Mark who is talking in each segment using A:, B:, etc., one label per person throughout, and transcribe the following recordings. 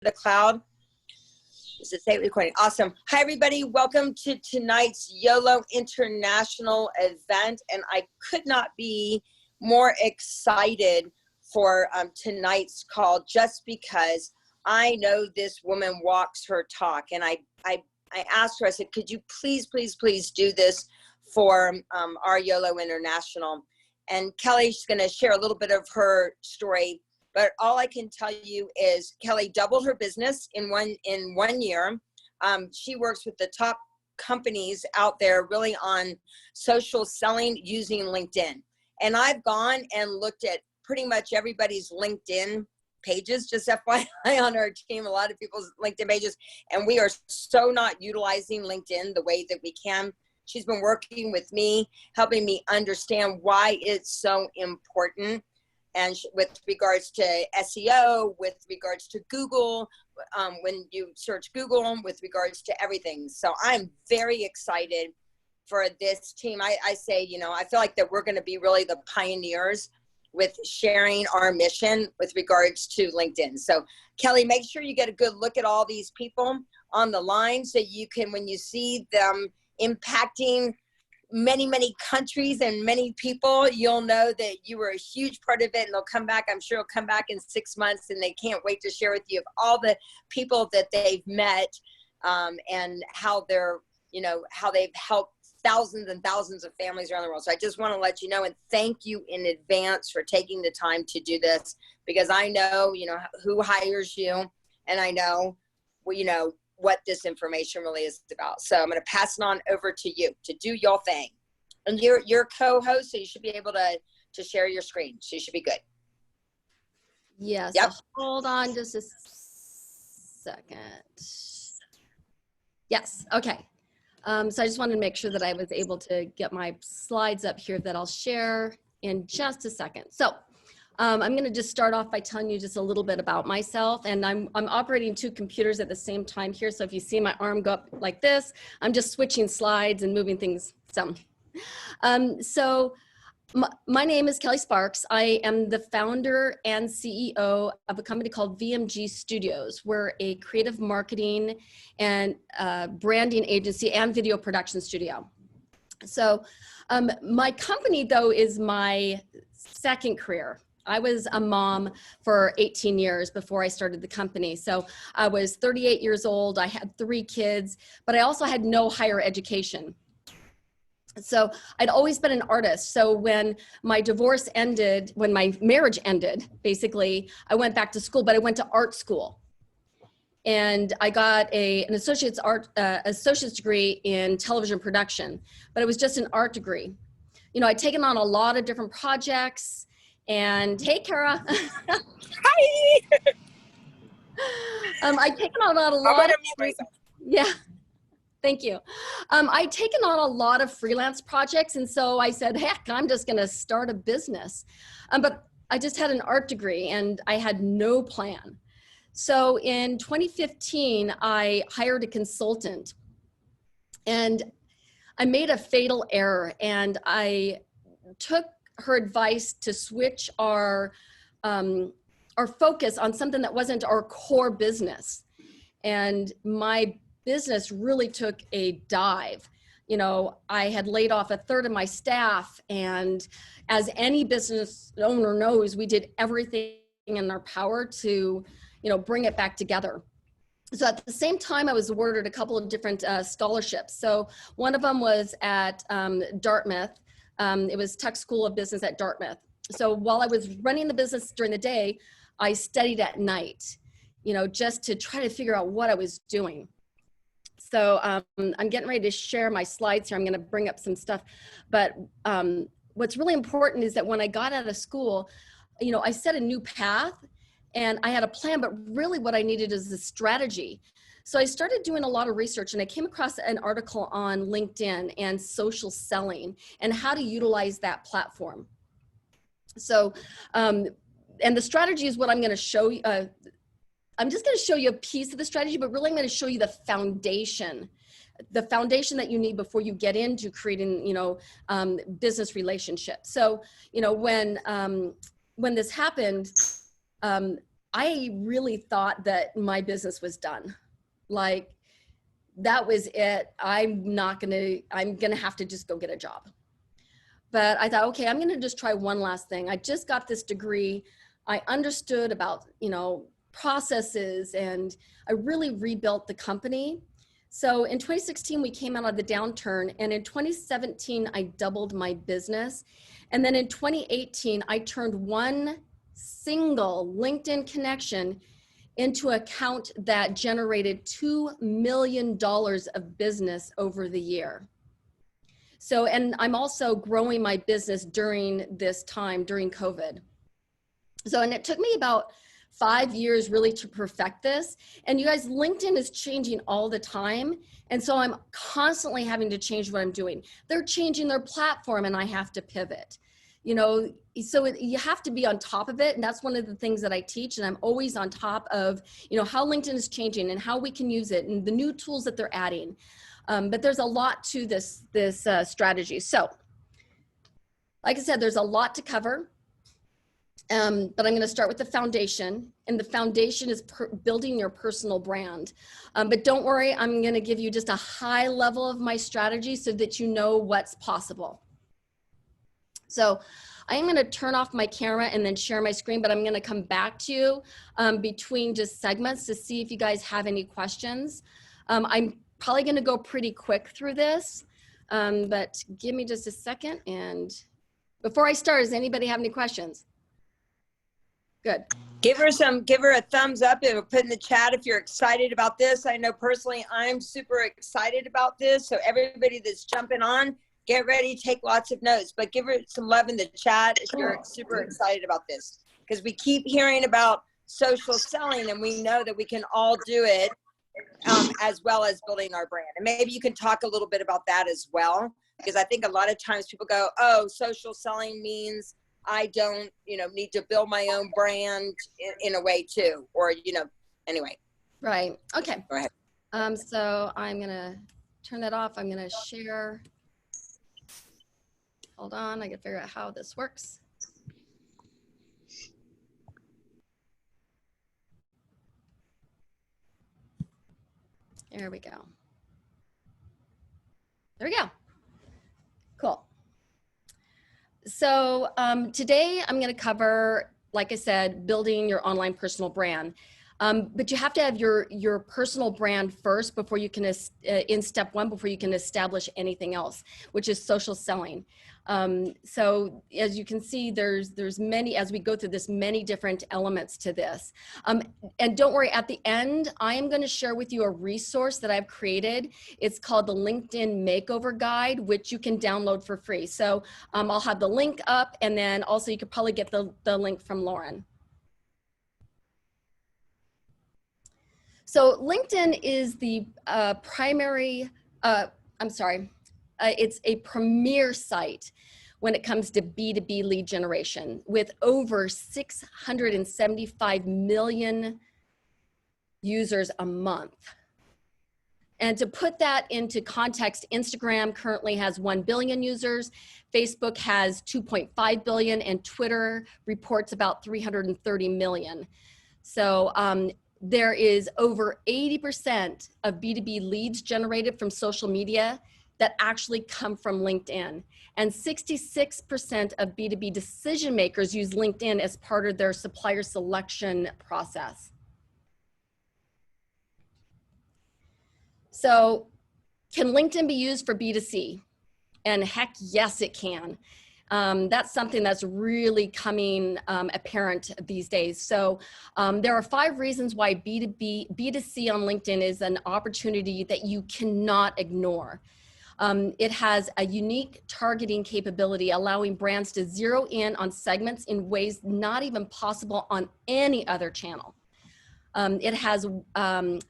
A: the cloud. Is it state recording? Awesome. Hi, everybody. Welcome to tonight's YOLO International event. And I could not be more excited for tonight's call, just because I know this woman walks her talk. And I asked her, I said, could you please do this for our YOLO International? And Kelly's going to share a little bit of her story. But all I can tell you is Kelly doubled her business in one year. She works with the top companies out there really on social selling using LinkedIn. And I've gone and looked at pretty much everybody's LinkedIn pages, just FYI, on our team, a lot of people's LinkedIn pages. And we are so not utilizing LinkedIn the way that we can. She's been working with me, helping me understand why it's so important. And with regards to SEO, with regards to Google, when you search Google, with regards to everything. So I'm very excited for this team. I say, you know, I feel like that we're going to be really the pioneers with sharing our mission with regards to LinkedIn. So Kelly, make sure you get a good look at all these people on the line so you can, when you see them impacting many countries and many people, you'll know that you were a huge part of it, and they'll come back. I'm sure they'll come back in 6 months, and they can't wait to share with you of all the people that they've met, and how they're, you know, how they've helped thousands and thousands of families around the world. So I just want to let you know and thank you in advance for taking the time to do this, because I know, you know, who hires you, and I know, well, you know, what this information really is about. So I'm going to pass it on over to you to do your thing. And you're co-host, so you should be able to share your screen. So you should be good.
B: Yes.
A: Yep.
B: So hold on just a second. Yes. Okay. So I just wanted to make sure that I was able to get my slides up here that I'll share in just a second. So I'm going to just start off by telling you just a little bit about myself, and I'm operating 2 computers at the same time here. So if you see my arm go up like this, I'm just switching slides and moving things some. My name is Kelly Sparks. I am the founder and CEO of a company called VMG Studios. We're a creative marketing and branding agency and video production studio. So my company, though, is my second career. I was a mom for 18 years before I started the company. So I was 38 years old. I had 3 kids, but I also had no higher education. So I'd always been an artist. So when my divorce ended, when my marriage ended, basically, I went back to school, but I went to art school. And I got an associate's degree in television production, but it was just an art degree. You know, I'd taken on a lot of different projects. And hey, Kara.
A: Hi.
B: I'd taken on a lot.
A: I'm gonna mute myself.
B: Yeah, thank you. I'd taken on a lot of freelance projects, and so I said, heck, I'm just going to start a business. But I just had an art degree, and I had no plan. So in 2015, I hired a consultant, and I made a fatal error, and I took her advice to switch our focus on something that wasn't our core business. And my business really took a dive. You know, I had laid off 1/3 of my staff, and as any business owner knows, we did everything in our power to, you know, bring it back together. So at the same time, I was awarded a couple of different scholarships. So one of them was at Dartmouth. It was Tech School of Business at Dartmouth. So while I was running the business during the day, I studied at night, you know, just to try to figure out what I was doing. So I'm getting ready to share my slides here. I'm going to bring up some stuff. But what's really important is that when I got out of school, you know, I set a new path and I had a plan, but really what I needed is a strategy. So I started doing a lot of research, and I came across an article on LinkedIn and social selling and how to utilize that platform. So, and the strategy is what I'm going to show you. I'm just going to show you a piece of the strategy, but really I'm going to show you the foundation that you need before you get into creating, you know, business relationships. So, you know, when this happened, I really thought that my business was done. Like, that was it. I'm gonna have to just go get a job. But I thought, okay, I'm gonna just try one last thing. I just got this degree. I understood about, processes, and I really rebuilt the company. So in 2016, we came out of the downturn, and in 2017, I doubled my business. And then in 2018, I turned one single LinkedIn connection into an account that generated $2 million of business over the year. So, and I'm also growing my business during this time, during COVID. So, and it took me about 5 years really to perfect this. And you guys, LinkedIn is changing all the time. And so I'm constantly having to change what I'm doing. They're changing their platform and I have to pivot. So you have to be on top of it. And that's one of the things that I teach. And I'm always on top of, how LinkedIn is changing and how we can use it and the new tools that they're adding. But there's a lot to this strategy. So like I said, there's a lot to cover. But I'm going to start with the foundation, and the foundation is building your personal brand. But don't worry, I'm going to give you just a high level of my strategy so that you know what's possible. So I'm going to turn off my camera and then share my screen, but I'm going to come back to you between just segments to see if you guys have any questions. I'm probably going to go pretty quick through this, but give me just a second. And before I start, does anybody have any questions? Good.
A: Give her a thumbs up and put in the chat if you're excited about this. I know personally I'm super excited about this. So everybody that's jumping on, get ready, take lots of notes, but give her some love in the chat if you're super excited about this. Because we keep hearing about social selling and we know that we can all do it as well as building our brand. And maybe you can talk a little bit about that as well. Because I think a lot of times people go, oh, social selling means I don't, need to build my own brand in a way too, or, anyway.
B: Right. Okay.
A: Go ahead.
B: So I'm going to turn that off. I'm going to share. Hold on. I got to figure out how this works. There we go. There we go. Cool. So today I'm going to cover, like I said, building your online personal brand. But you have to have your personal brand first before you can, in step one, before you can establish anything else, which is social selling. So as you can see, there's many, as we go through this, many different elements to this. And don't worry, at the end, I am going to share with you a resource that I've created. It's called the LinkedIn Makeover Guide, which you can download for free. So I'll have the link up, and then also you could probably get the link from Lauren. So LinkedIn is the it's a premier site when it comes to B2B lead generation with over 675 million users a month. And to put that into context, Instagram currently has 1 billion users, Facebook has 2.5 billion, and Twitter reports about 330 million. So there is over 80% of B2B leads generated from social media that actually come from LinkedIn. And 66% of B2B decision makers use LinkedIn as part of their supplier selection process. So can LinkedIn be used for B2C? And heck, yes, it can. That's something that's really coming apparent these days. So there are 5 reasons why B2C on LinkedIn is an opportunity that you cannot ignore. It has a unique targeting capability, allowing brands to zero in on segments in ways not even possible on any other channel. It has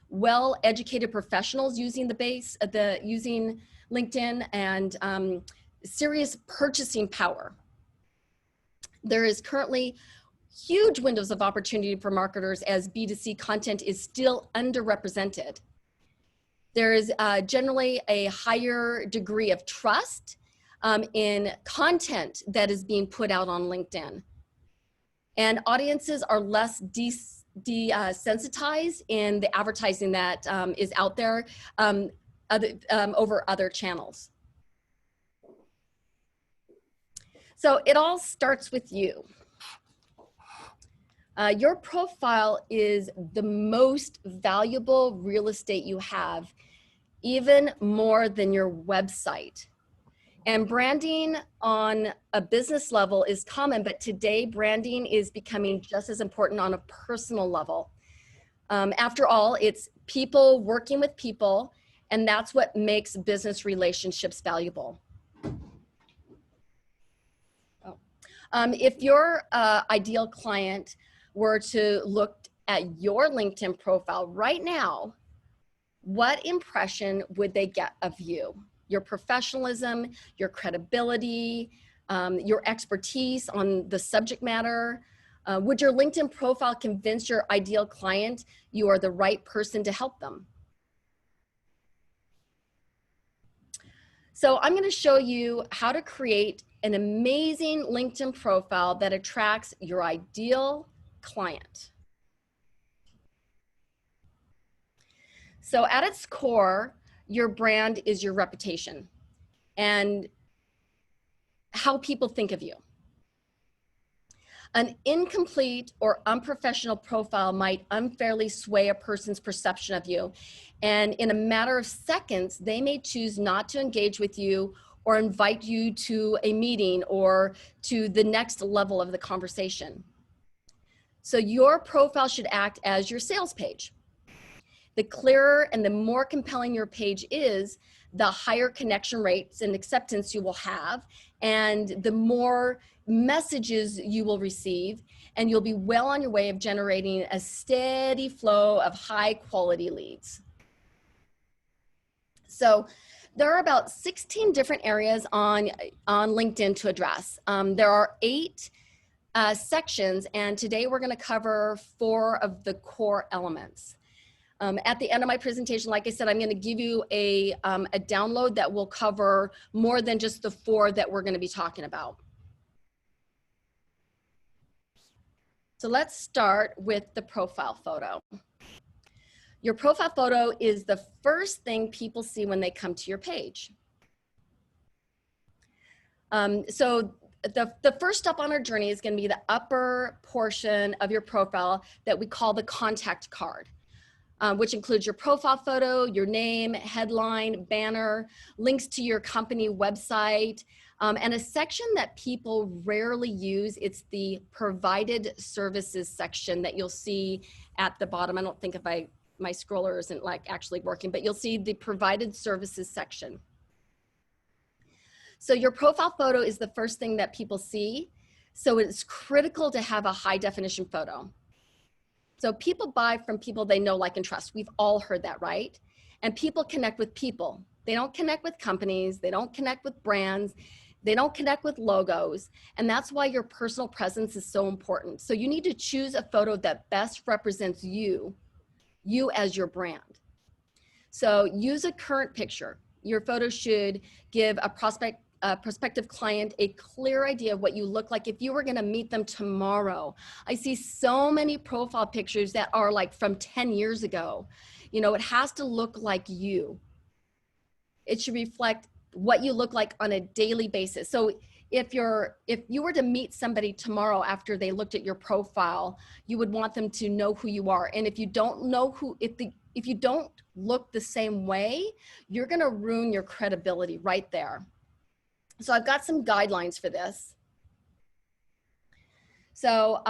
B: well-educated professionals using using LinkedIn, and serious purchasing power. There is currently huge windows of opportunity for marketers as B2C content is still underrepresented. There is generally a higher degree of trust in content that is being put out on LinkedIn. And audiences are less desensitized in the advertising that is out there over other channels. So it all starts with you. Your profile is the most valuable real estate you have, even more than your website. And branding on a business level is common, but today branding is becoming just as important on a personal level. After all, it's people working with people, and that's what makes business relationships valuable. If your ideal client were to look at your LinkedIn profile right now, what impression would they get of you? Your professionalism, your credibility, your expertise on the subject matter. Would your LinkedIn profile convince your ideal client you are the right person to help them? So I'm going to show you how to create an amazing LinkedIn profile that attracts your ideal client. So at its core, your brand is your reputation and how people think of you. An incomplete or unprofessional profile might unfairly sway a person's perception of you. And in a matter of seconds, they may choose not to engage with you or invite you to a meeting or to the next level of the conversation. So your profile should act as your sales page. The clearer and the more compelling your page is, the higher connection rates and acceptance you will have, and the more messages you will receive, and you'll be well on your way of generating a steady flow of high quality leads. So there are about 16 different areas on LinkedIn to address. There are 8 sections, and today we're going to cover 4 of the core elements. At the end of my presentation, like I said, I'm going to give you a download that will cover more than just the 4 that we're going to be talking about. So let's start with the profile photo. Your profile photo is the first thing people see when they come to your page. So the first step on our journey is going to be the upper portion of your profile that we call the contact card. Which includes your profile photo, your name, headline, banner, links to your company website, and a section that people rarely use. It's the provided services section that you'll see at the bottom. I don't think if my scroller isn't like actually working, but you'll see the provided services section. So your profile photo is the first thing that people see. So it's critical to have a high definition photo. So people buy from people they know, like, and trust. We've all heard that, right? And people connect with people. They don't connect with companies. They don't connect with brands. They don't connect with logos. And that's why your personal presence is so important. So you need to choose a photo that best represents you as your brand. So use a current picture. Your photo should give a prospective client a clear idea of what you look like if you were going to meet them tomorrow. I see so many profile pictures that are like from 10 years ago. You know, it has to look like you. It should reflect what you look like on a daily basis. So if you were to meet somebody tomorrow after they looked at your profile, you would want them to know who you are. And if you don't know if you don't look the same way, you're going to ruin your credibility right there. So I've got some guidelines for this. So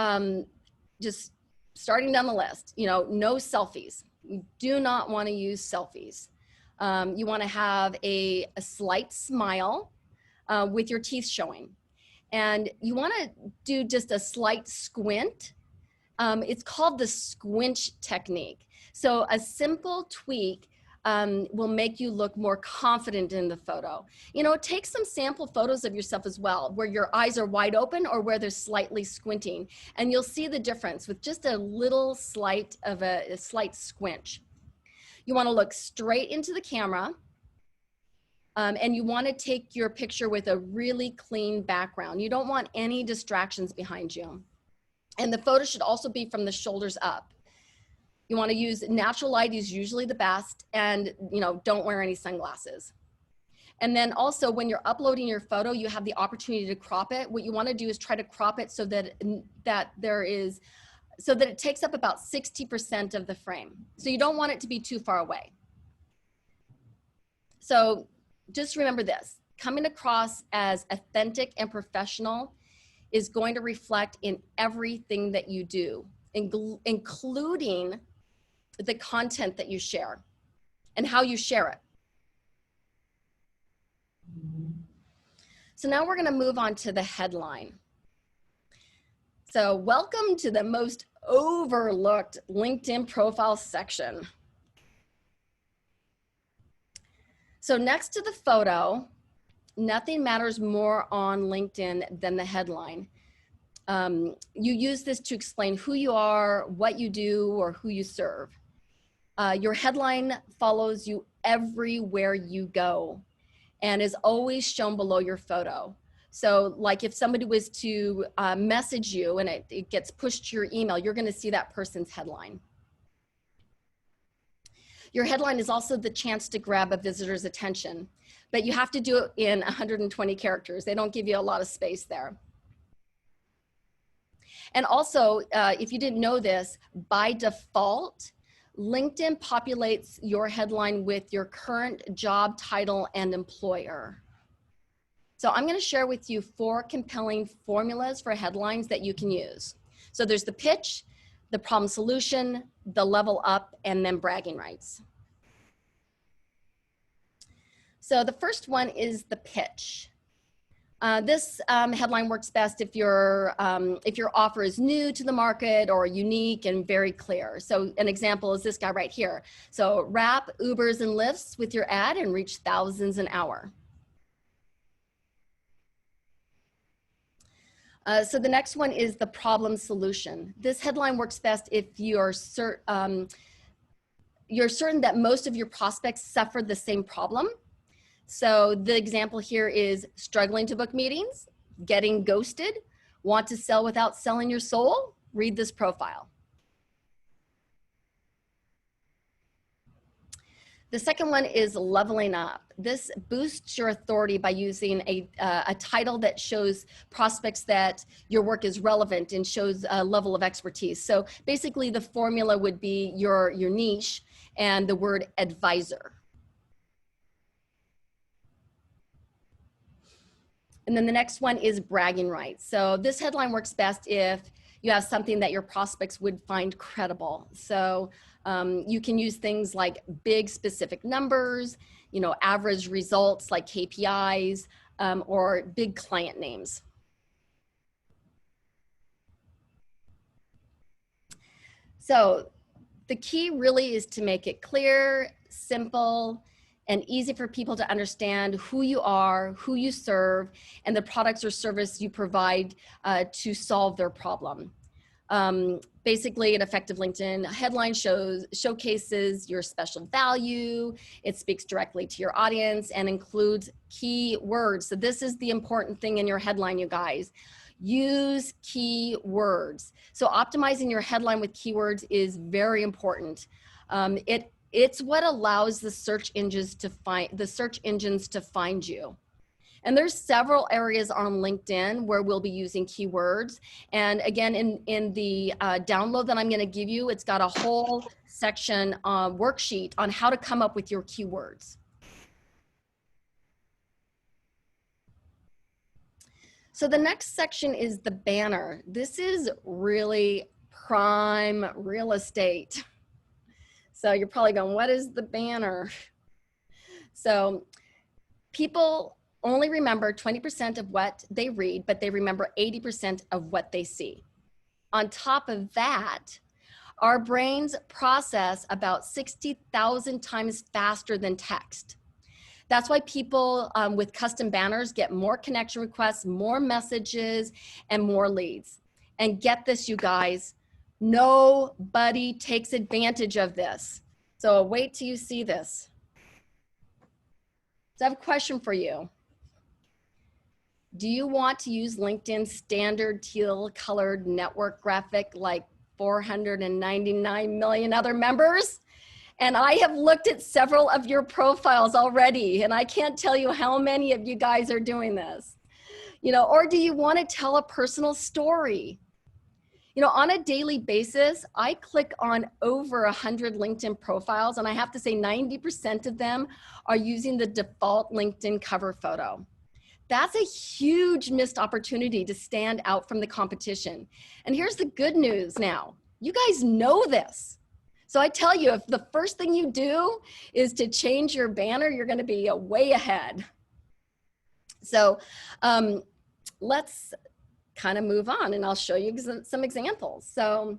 B: just starting down the list, you know, no selfies. You do not want to use selfies. You want to have a slight smile with your teeth showing. And you want to do just a slight squint. It's called the squinch technique. So a simple tweak will make you look more confident in the photo. You know, take some sample photos of yourself as well, where your eyes are wide open or where they're slightly squinting, and you'll see the difference with just a little slight squinch. You want to look straight into the camera, and you want to take your picture with a really clean background. You don't want any distractions behind you. And the photo should also be from the shoulders up. You want to use natural light is usually the best, and don't wear any sunglasses. And then also when you're uploading your photo, you have the opportunity to crop it. What you want to do is try to crop it so that it takes up about 60% of the frame. So you don't want it to be too far away. So just remember this, coming across as authentic and professional is going to reflect in everything that you do, including the content that you share and how you share it. So now we're going to move on to the headline. So welcome to the most overlooked LinkedIn profile section. So next to the photo, nothing matters more on LinkedIn than the headline. You use this to explain who you are, what you do, or who you serve. Your headline follows you everywhere you go and is always shown below your photo. So like if somebody was to message you and it gets pushed to your email, you're gonna see that person's headline. Your headline is also the chance to grab a visitor's attention, but you have to do it in 120 characters. They don't give you a lot of space there. And also, if you didn't know this, by default, LinkedIn populates your headline with your current job title and employer. So I'm going to share with you 4 compelling formulas for headlines that you can use. So there's the pitch, the problem solution, the level up, and then bragging rights. So the first one is the pitch. This headline works best if your offer is new to the market or unique and very clear. So an example is this guy right here. So wrap Ubers and Lyfts with your ad and reach thousands an hour. So the next one is the problem solution. This headline works best if you're certain that most of your prospects suffer the same problem. So the example here is struggling to book meetings, getting ghosted, want to sell without selling your soul? Read this profile. The second one is leveling up. This boosts your authority by using a title that shows prospects that your work is relevant and shows a level of expertise. So basically the formula would be your niche and the word advisor. And then the next one is bragging rights. So this headline works best if you have something that your prospects would find credible. So you can use things like big specific numbers, average results like KPIs, or big client names. So the key really is to make it clear, simple, and easy for people to understand who you are, who you serve, and the products or service you provide to solve their problem. Basically, an effective LinkedIn headline showcases your special value. It speaks directly to your audience and includes key words. So this is the important thing in your headline, you guys. Use key words. So optimizing your headline with keywords is very important. It's what allows the search engines to find you. And there's several areas on LinkedIn where we'll be using keywords. And again, in the download that I'm going to give you, it's got a whole section worksheet on how to come up with your keywords. So the next section is the banner. This is really prime real estate. So you're probably going, what is the banner? So people only remember 20% of what they read, but they remember 80% of what they see. On top of that, our brains process about 60,000 times faster than text. That's why people with custom banners get more connection requests, more messages, and more leads. And get this, you guys, nobody takes advantage of this. So wait till you see this. So I have a question for you. Do you want to use LinkedIn's standard teal colored network graphic like 499 million other members? And I have looked at several of your profiles already, and I can't tell you how many of you guys are doing this. Or do you want to tell a personal story? On a daily basis, I click on over 100 LinkedIn profiles, and I have to say 90% of them are using the default LinkedIn cover photo. That's a huge missed opportunity to stand out from the competition. And here's the good news now. You guys know this. So I tell you, if the first thing you do is to change your banner, you're going to be way ahead. So let's kind of move on, and I'll show you some examples. So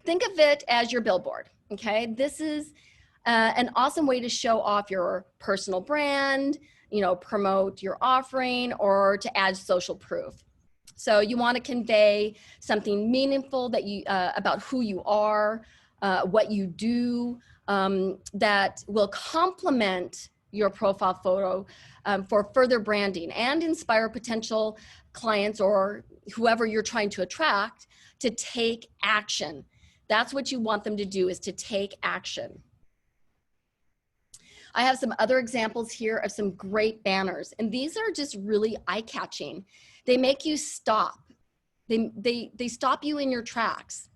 B: think of it as your billboard, okay? This is an awesome way to show off your personal brand, promote your offering, or to add social proof. So you want to convey something meaningful that about who you are, what you do, that will complement your profile photo for further branding and inspire potential clients or whoever you're trying to attract to take action. That's what you want them to do, is to take action. I have some other examples here of some great banners, and these are just really eye-catching. They make you stop. They stop you in your tracks.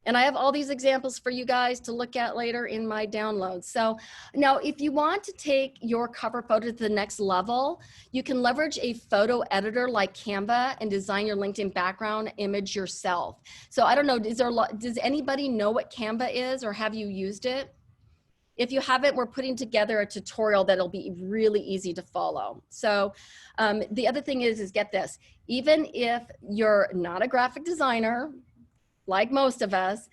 B: And I have all these examples for you guys to look at later in my downloads. So now if you want to take your cover photo to the next level, you can leverage a photo editor like Canva and design your LinkedIn background image yourself. So I don't know, does anybody know what Canva is, or have you used it? If you haven't, we're putting together a tutorial that'll be really easy to follow. So the other thing is get this, even if you're not a graphic designer, like most of us,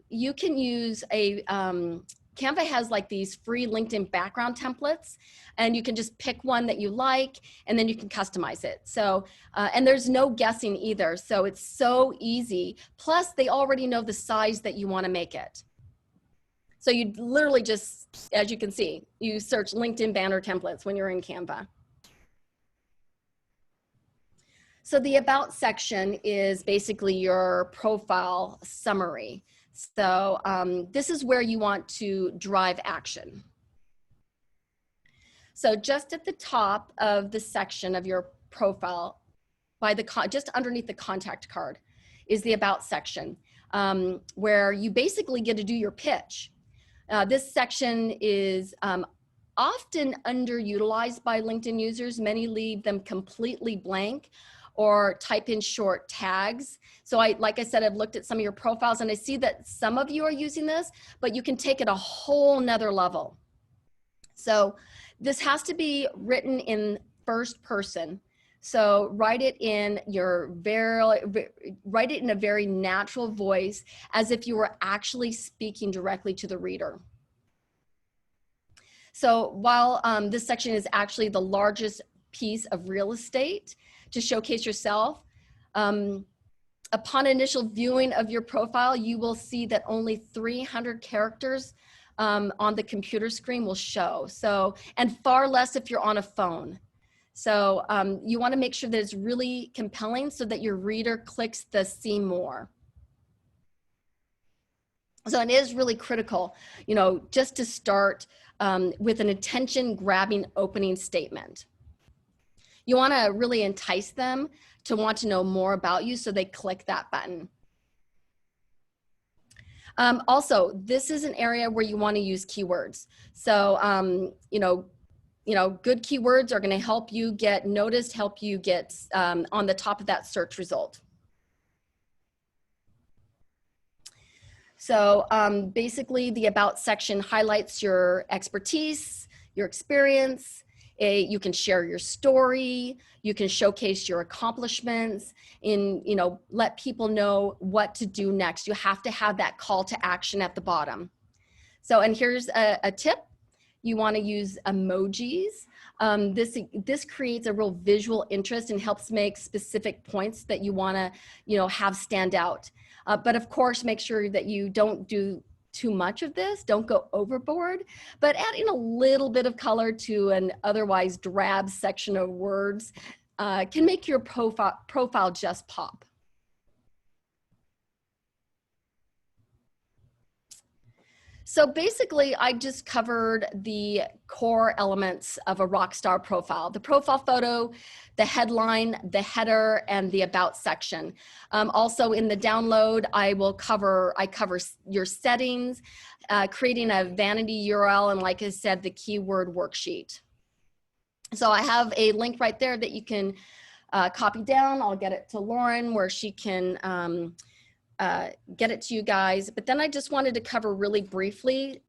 B: you can use Canva has like these free LinkedIn background templates, and you can just pick one that you like, and then you can customize it. So, and there's no guessing either. So it's so easy. Plus they already know the size that you want to make it. So you literally just, as you can see, you search LinkedIn banner templates when you're in Canva. So the About section is basically your profile summary. So this is where you want to drive action. So just at the top of the section of your profile, just underneath the contact card, is the About section, where you basically get to do your pitch. This section is often underutilized by LinkedIn users. Many leave them completely blank or type in short tags. So like I said, I've looked at some of your profiles, and I see that some of you are using this, but you can take it a whole nother level. So this has to be written in first person. So write it in a very natural voice, as if you were actually speaking directly to the reader. So while this section is actually the largest piece of real estate to showcase yourself, upon initial viewing of your profile, you will see that only 300 characters on the computer screen will show. So, and far less if you're on a phone. So you want to make sure that it's really compelling so that your reader clicks the see more. So it is really critical, just to start with an attention grabbing opening statement. You want to really entice them to want to know more about you, so they click that button. Also, this is an area where you want to use keywords. So, good keywords are going to help you get noticed, help you get on the top of that search result. So basically, the About section highlights your expertise, your experience. You can share your story. You can showcase your accomplishments, and let people know what to do next. You have to have that call to action at the bottom. So, and here's a tip. You want to use emojis. This creates a real visual interest and helps make specific points that you want to have stand out. But of course, make sure that you don't do too much of this. Don't go overboard, but adding a little bit of color to an otherwise drab section of words can make your profile just pop. So basically, I just covered the core elements of a rock star profile: the profile photo, the headline, the header, and the about section. Also in the download, I cover your settings, creating a vanity URL, and like I said, the keyword worksheet. So I have a link right there that you can copy down. I'll get it to Lauren where she can get it to you guys. But then I just wanted to cover really briefly,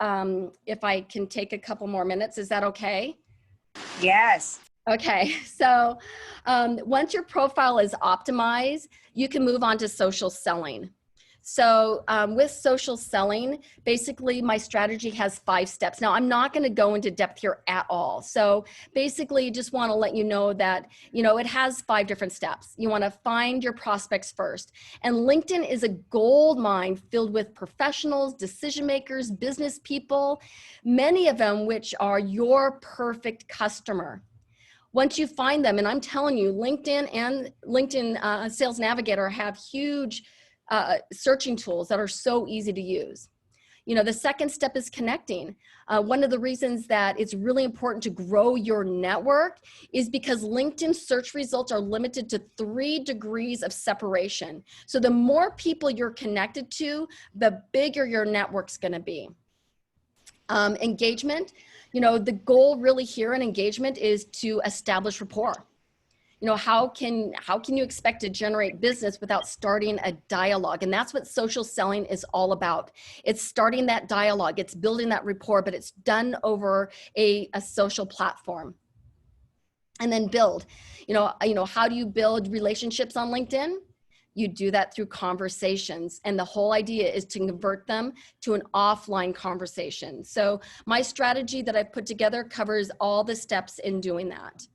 B: if I can take a couple more minutes. Is that okay?
A: Yes.
B: Okay, so once your profile is optimized, you can move on to social selling. So with social selling, basically my strategy has 5 steps. Now I'm not gonna go into depth here at all. So basically just wanna let you know that, it has 5 different steps. You wanna find your prospects first. And LinkedIn is a gold mine filled with professionals, decision makers, business people, many of them which are your perfect customer. Once you find them, and I'm telling you, LinkedIn and LinkedIn Sales Navigator have huge searching tools that are so easy to use. The second step is connecting. One of the reasons that it's really important to grow your network is because LinkedIn search results are limited to 3 degrees of separation. So the more people you're connected to, the bigger your network's gonna be. Engagement, the goal really here in engagement is to establish rapport. How can you expect to generate business without starting a dialogue? And that's what social selling is all about. It's starting that dialogue, it's building that rapport, but it's done over a social platform. And then build, how do you build relationships on LinkedIn? You do that through conversations. And the whole idea is to convert them to an offline conversation. So my strategy that I've put together covers all the steps in doing that.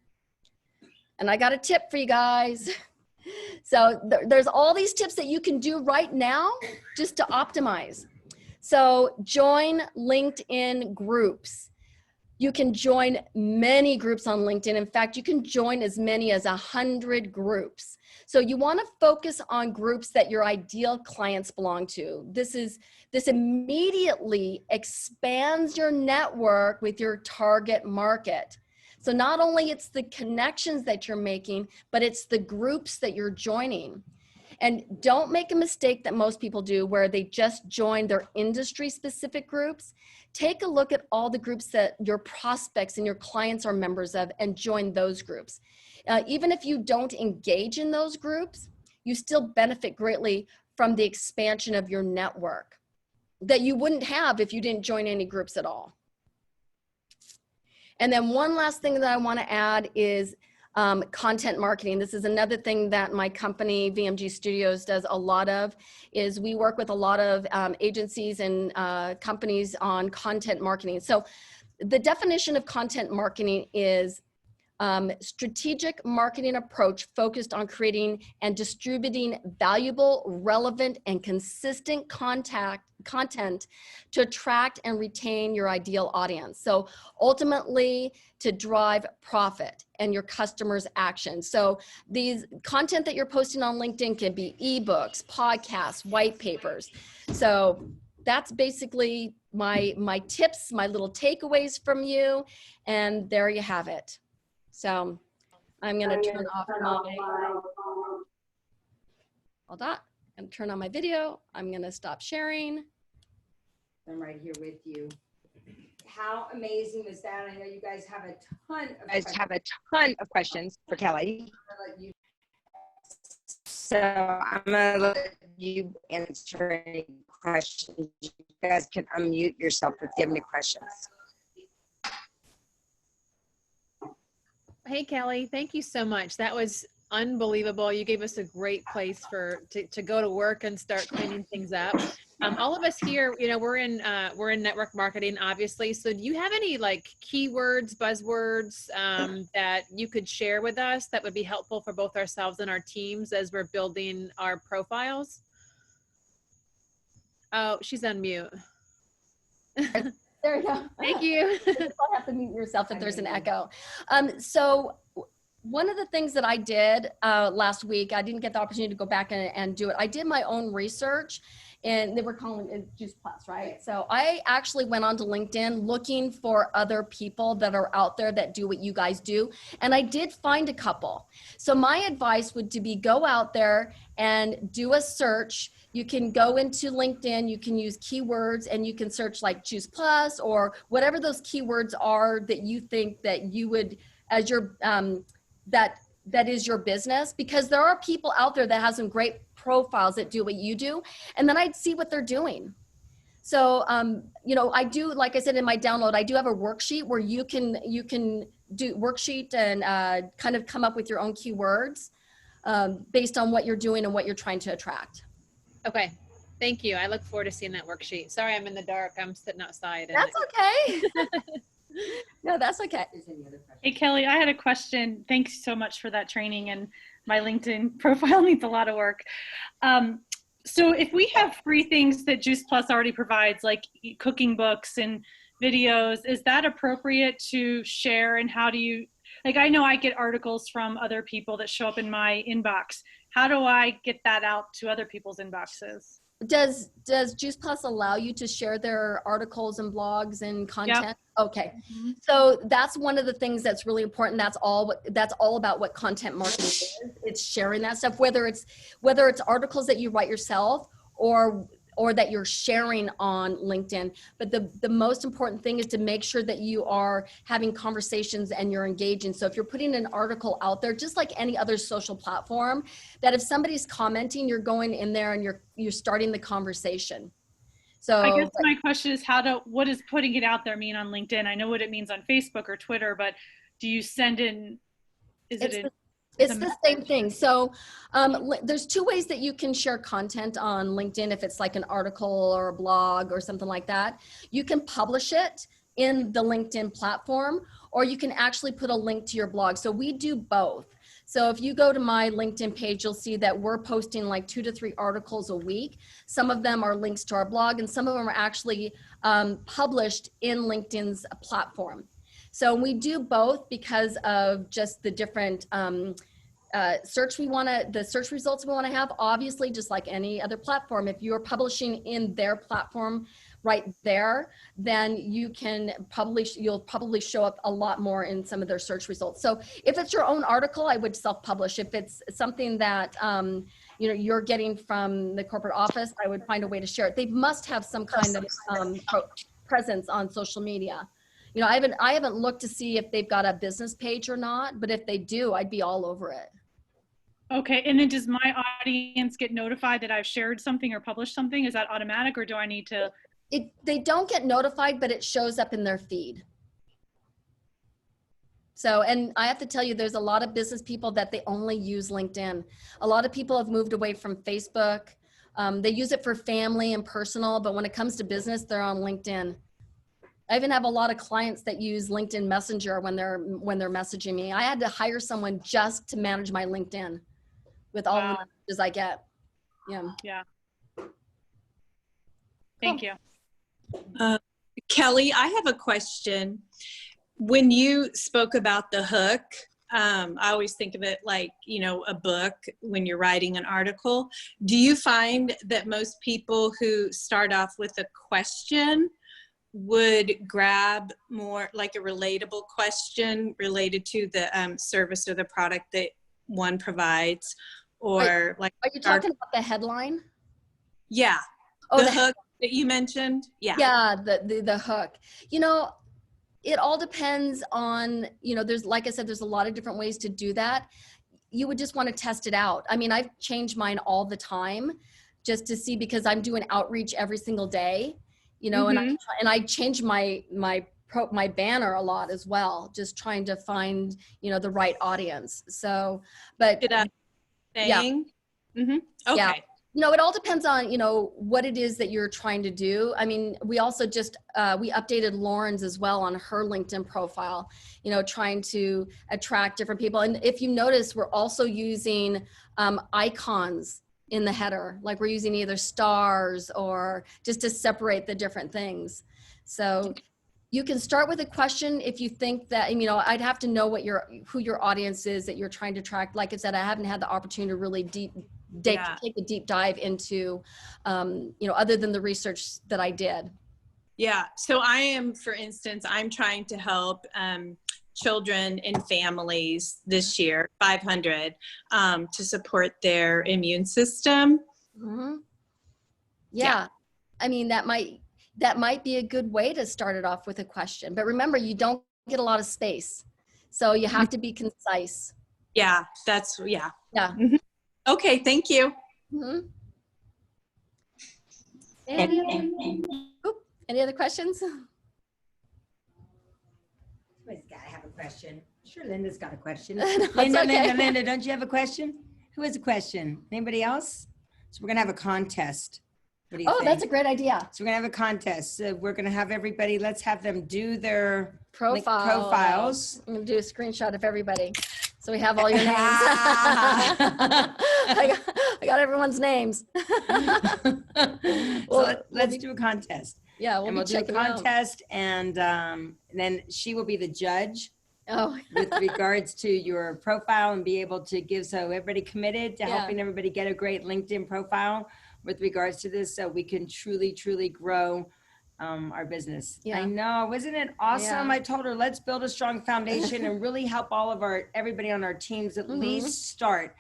B: And I got a tip for you guys. So there's all these tips that you can do right now just to optimize. So join LinkedIn groups. You can join many groups on LinkedIn. In fact, you can join as many as 100 groups. So you want to focus on groups that your ideal clients belong to. This immediately expands your network with your target market. So not only it's the connections that you're making, but it's the groups that you're joining. And don't make a mistake that most people do where they just join their industry specific groups. Take a look at all the groups that your prospects and your clients are members of and join those groups. Even if you don't engage in those groups, you still benefit greatly from the expansion of your network that you wouldn't have if you didn't join any groups at all. And then one last thing that I want to add is content marketing. This is another thing that my company, VMG Studios, does a lot of, is we work with a lot of agencies and companies on content marketing. So the definition of content marketing is strategic marketing approach focused on creating and distributing valuable, relevant, and consistent content to attract and retain your ideal audience. So ultimately to drive profit and your customers' action. So these content that you're posting on LinkedIn can be ebooks, podcasts, white papers. So that's basically my tips, my little takeaways from you, and there you have it. So I'm going to turn off hold on, and turn on my video. I'm going to stop sharing.
A: I'm right here with you. How amazing was that? I know you guys have a ton of questions for Kelly. So I'm going to let you answer any questions. You guys can unmute yourself if you have any questions.
C: Hey, Kelly, thank you so much. That was unbelievable. You gave us a great place to go to work and start cleaning things up. All of us here, we're in network marketing, obviously. So do you have any like keywords, buzzwords that you could share with us that would be helpful for both ourselves and our teams as we're building our profiles? Oh, she's on mute.
B: There you go.
C: Thank you.
B: You have to mute yourself if there's an echo. So one of the things that I did last week, I didn't get the opportunity to go back and do it. I did my own research, and they were calling it Juice Plus, right? So I actually went onto LinkedIn looking for other people that are out there that do what you guys do. And I did find a couple. So my advice would to be go out there and do a search. You can go into LinkedIn, you can use keywords, and you can search like Juice Plus or whatever those keywords are that you think that you would, as your, that is your business, because there are people out there that have some great profiles that do what you do, and then I'd see what they're doing. So, you know, I do, like I said in my download, I do have a worksheet where you can do worksheet and kind of come up with your own keywords based on what you're doing and what you're trying to attract.
C: Okay. Thank you. I look forward to seeing that worksheet. Sorry, I'm in the dark. I'm sitting outside.
B: That's okay. No, that's okay.
D: Hey, Kelly, I had a question. Thanks so much for that training, and my LinkedIn profile needs a lot of work. So if we have free things that Juice Plus already provides, like cooking books and videos, is that appropriate to share? And how do you, like, I know I get articles from other people that show up in my inbox. How do I get that out to other people's inboxes?
B: Does Juice Plus allow you to share their articles and blogs and content? Yep. Okay. Mm-hmm. So that's one of the things that's really important. That's all about what content marketing is. It's sharing that stuff, whether it's articles that you write yourself or that you're sharing on LinkedIn. But the most important thing is to make sure that you are having conversations and you're engaging. So if you're putting an article out there, just like any other social platform, that if somebody's commenting, you're going in there and you're starting the conversation. So
D: I guess my question is what does putting it out there mean on LinkedIn? I know what it means on Facebook or Twitter, but do you send in,
B: it's the same thing. So there's two ways that you can share content on LinkedIn. If it's like an article or a blog or something like that, you can publish it in the LinkedIn platform, or you can actually put a link to your blog. So we do both. So if you go to my LinkedIn page, you'll see that we're posting like 2 to 3 articles a week. Some of them are links to our blog, and some of them are actually published in LinkedIn's platform. So we do both because of just the different the search results we want to have. Obviously, just like any other platform, if you're publishing in their platform right there, then you'll probably show up a lot more in some of their search results. So if it's your own article, I would self-publish. If it's something that you're getting from the corporate office, I would find a way to share it. They must have some kind of presence on social media. You know, I haven't looked to see if they've got a business page or not, but if they do, I'd be all over it.
D: Okay, and then does my audience get notified that I've shared something or published something? Is that automatic, or do I need to?
B: They don't get notified, but it shows up in their feed. So, and I have to tell you, there's a lot of business people that they only use LinkedIn. A lot of people have moved away from Facebook. They use it for family and personal, but when it comes to business, they're on LinkedIn. I even have a lot of clients that use LinkedIn Messenger when they're messaging me. I had to hire someone just to manage my LinkedIn with all the messages I get.
D: Yeah. Thank you.
E: Kelly, I have a question. When you spoke about the hook, I always think of it like, a book when you're writing an article. Do you find that most people who start off with a question would grab more like a relatable question related to the service or the product that one provides? Or are
B: you talking about the headline?
E: Yeah.
B: Oh,
E: the hook that you mentioned? Yeah.
B: Yeah, the hook. It all depends on, there's, like I said, there's a lot of different ways to do that. You would just want to test it out. I mean, I've changed mine all the time just to see, because I'm doing outreach every single day, and I change my banner a lot as well, just trying to find, the right audience. So, but
E: yeah. Mm-hmm. Okay.
B: Yeah. It all depends on, what it is that you're trying to do. I mean, we also just, we updated Lauren's as well on her LinkedIn profile, trying to attract different people. And if you notice, we're also using icons in the header. Like we're using either stars or just to separate the different things. So you can start with a question if you think that, you know, I'd have to know who your audience is that you're trying to track. Like I said, I haven't had the opportunity to really take a deep dive into, you know, other than the research that I did.
E: Yeah. So I am, for instance, I'm trying to help children and families this year, 500, to support their immune system.
B: Mm-hmm. Yeah. I mean, that might be a good way to start it off with a question. But remember, you don't get a lot of space. So you have to be concise.
E: Yeah.
B: Yeah.
E: Mm-hmm. Okay. Thank you.
B: Mm-hmm. Any other questions?
A: Somebody's got to have a question. Sure, Linda's got a question.
B: No,
A: Linda,
B: okay.
A: Linda, don't you have a question? Who has a question? Anybody else? So we're going to have a contest. What do you think?
B: That's a great idea.
A: So we're going to have a contest. So we're going to have everybody, let's have them do their
B: profiles. I'm going to do a screenshot of everybody. So we have all your names. I got everyone's names.
A: Well, let's do a contest.
B: Yeah,
A: we'll do a contest, and then she will be the judge. With regards to your profile and be able to give, so everybody committed to helping everybody get a great LinkedIn profile with regards to this, so we can truly, truly grow our business. I know, wasn't it awesome? I told her, let's build a strong foundation and really help all of everybody on our teams at least start.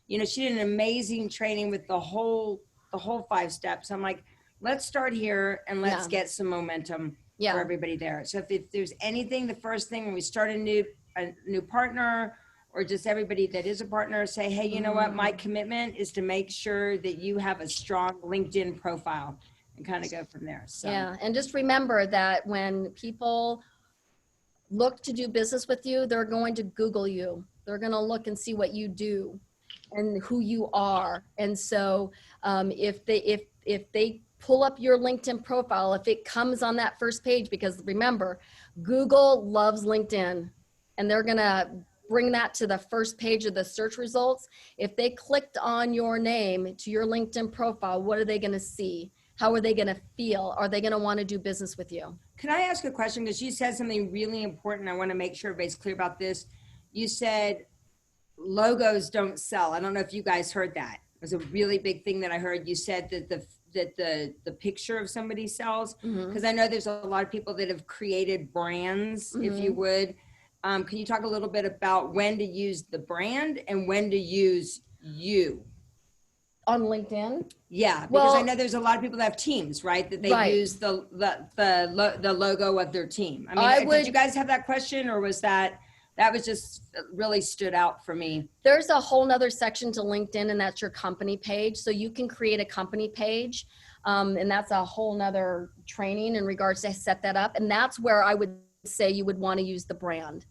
A: You know, she did an amazing training with the whole 5 steps. I'm like, let's start here and let's get some momentum for everybody there. So if there's anything, the first thing when we start a new partner, or just everybody that is a partner, say, hey, you know what? My commitment is to make sure that you have a strong LinkedIn profile, and kind of go from there. So.
B: Yeah, and just remember that when people look to do business with you, they're going to Google you. They're going to look and see what you do and who you are. And so if they pull up your LinkedIn profile, if it comes on that first page, because remember, Google loves LinkedIn, and they're going to bring that to the first page of the search results. If they clicked on your name to your LinkedIn profile, what are they going to see? How are they going to feel? Are they going to want to do business with you?
A: Can I ask a question? Because you said something really important. I want to make sure everybody's clear about this. You said logos don't sell. I don't know if you guys heard that. It was a really big thing that I heard. You said that the picture of somebody sells, because I know there's a lot of people that have created brands, if you would. Can you talk a little bit about when to use the brand and when to use you?
B: On LinkedIn?
A: Yeah, because I know there's a lot of people that have teams, right? That they use the logo of their team. I mean, did you guys have that question, or was that was just really stood out for me?
B: There's a whole nother section to LinkedIn, and that's your company page. So you can create a company page, and that's a whole nother training in regards to set that up. And that's where I would say you would want to use the brand.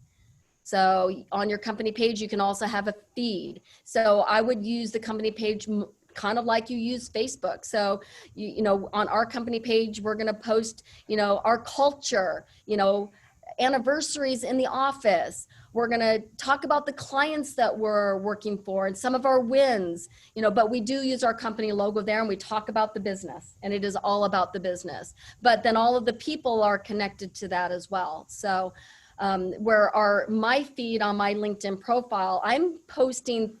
B: So on your company page, you can also have a feed. So I would use the company page kind of like you use Facebook. So, you know, on our company page, we're going to post, you know, our culture, you know, anniversaries in the office. We're going to talk about the clients that we're working for and some of our wins, you know, but we do use our company logo there, and we talk about the business, and it is all about the business. But then all of the people are connected to that as well. So where my feed on my LinkedIn profile, I'm posting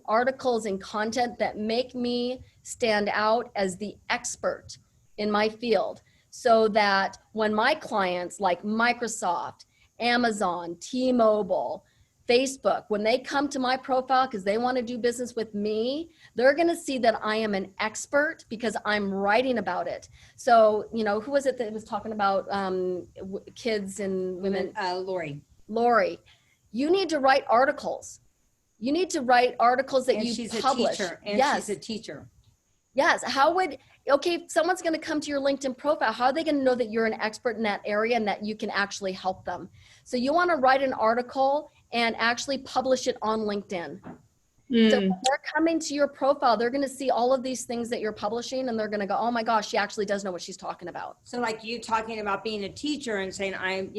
B: articles and content that make me stand out as the expert in my field, so that when my clients like Microsoft, Amazon, T-Mobile, Facebook, when they come to my profile because they want to do business with me, they're going to see that I am an expert because I'm writing about it. So, you know, who was it that was talking about kids and women? Lori. You need to write articles. You need to write articles that you publish.
A: She's a teacher.
B: Yes. If someone's going to come to your LinkedIn profile, how are they going to know that you're an expert in that area and that you can actually help them? So you want to write an article and actually publish it on LinkedIn. So when they're coming to your profile, they're going to see all of these things that you're publishing, and they're going to go, oh my gosh, she actually does know what she's talking about.
A: So like you talking about being a teacher and saying, I'm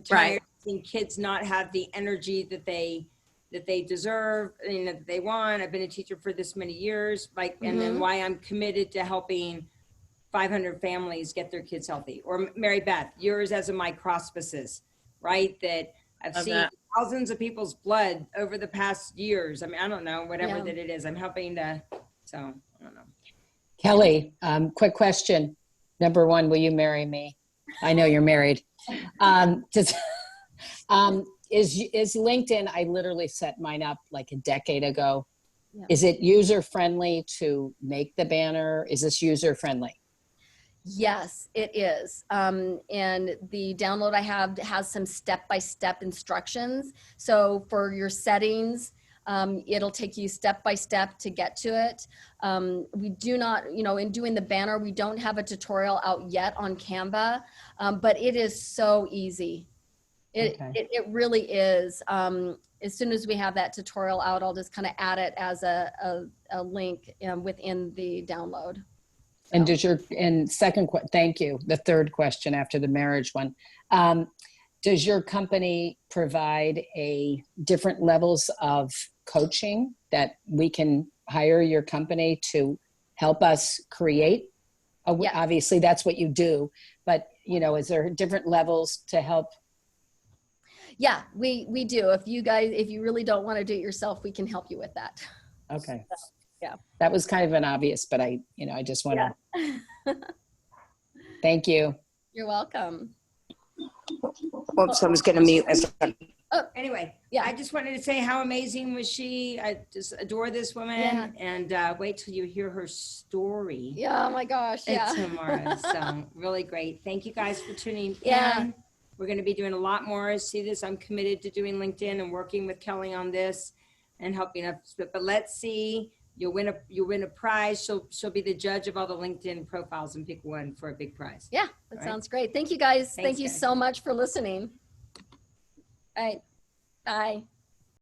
A: tired of seeing kids not have the energy that they that they deserve, you know, that they want. I've been a teacher for this many years, like, and then why I'm committed to helping 500 families get their kids healthy. Or Mary Beth, yours as a microspices, right? That I've
C: Love
A: seen
C: that.
A: thousands of people's blood over the past years. I mean, I don't know, whatever
B: Yeah.
A: that it is. I'm helping to, so I don't know.
F: Kelly, quick question. Number one, will you marry me? I know you're married. Is LinkedIn, I literally set mine up like a decade ago.
B: Yeah.
F: Is it user friendly to make the banner? Is this user friendly?
B: Yes, it is. And the download I have has some step-by-step instructions. So for your settings, it'll take you step by step to get to it. We do not, you know, in doing the banner, we don't have a tutorial out yet on Canva, but it is so easy. It really is. As soon as we have that tutorial out, I'll just kind of add it as a link within the download.
F: And does your, and second, thank you. The third question after the marriage one. Does your company provide a different levels of coaching that we can hire your company to help us create?
B: Yeah.
F: Obviously that's what you do, but you know, is there different levels to help?
B: Yeah, we do. If you really don't want to do it yourself, we can help you with that.
F: Okay.
B: Yeah.
F: That was kind of an obvious, but I just want to, thank you.
B: You're welcome.
A: Oops, I was going to mute myself.
B: Oh,
A: Anyway,
B: yeah.
A: I just wanted to say how amazing was she. I just adore this woman,
B: Yeah.
A: and wait till you hear her story.
B: Yeah, oh my gosh, yeah.
A: Tomorrow. So really great. Thank you guys for tuning
B: Yeah.
A: in. We're going to be doing a lot more. See this? I'm committed to doing LinkedIn and working with Kelly on this and helping us. But let's see. You'll win a prize. She'll be the judge of all the LinkedIn profiles and pick one for a big prize.
B: Yeah, that
A: All right.
B: sounds great. Thank you guys.
A: Thanks,
B: Thank you
A: guys.
B: so much for listening. All right. Bye.